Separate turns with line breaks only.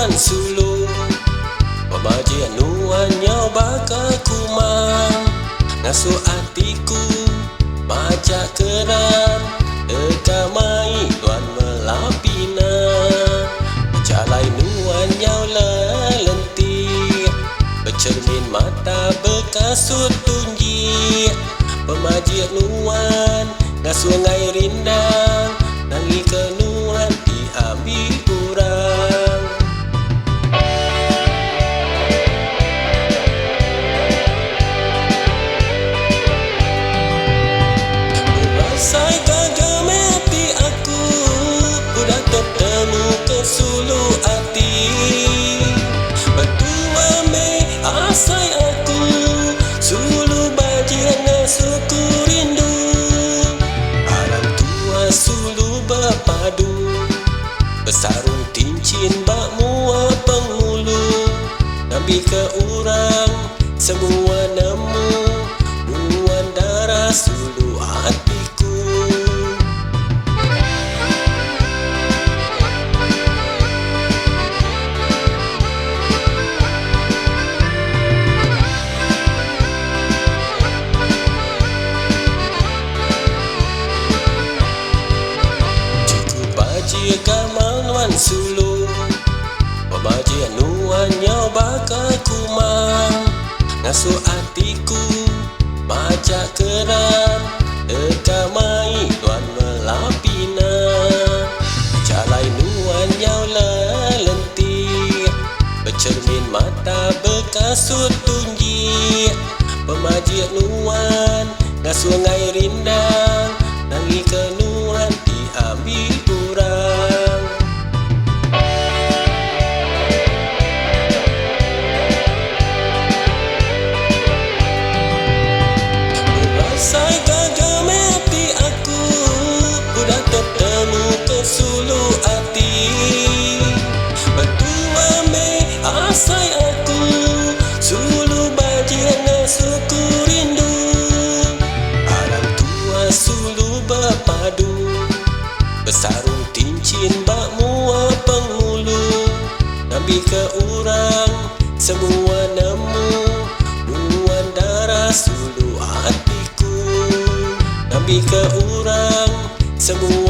Wan Sulu Pemaji nuannya bakal kumang Ngasuh hatiku Majak keran Dekamai tuan melapina Jalai nuannya lelentik Bercermin mata berkasut tunji Pemaji nuan Ngasuh ngai rindang Nangi kenuan diambil kurang Berasai gagal mati aku Udah ketemu ke sulu hati Berdua me asai aku Sulu bajir ngasuku rindu Orang tua sulu berpadu Besarung tincin bak mua penghulu Nabi ke urang semua nemu Nuan darah sulu hatiku Cukup baji gamal Wan Sulu Pemaji nuannya bakal kumang Ngasuh hatiku Majak keran Dekamai tuan melapina Jalai nuannya lelentik Bercermin mata berkasut tunji Pemaji nuan Ngasuh ngai rindang Nangi kenuan diambil kurang Berasai gagal mati aku Udah ketemu ke sulu hati Berdua me asai aku Sulu bajir ngasuku rindu Orang tua sulu berpadu Besarung tincin bak mua penghulu Nabi ke urang semua nemu Nuan darah sulu hatiku Nabi ke urang semua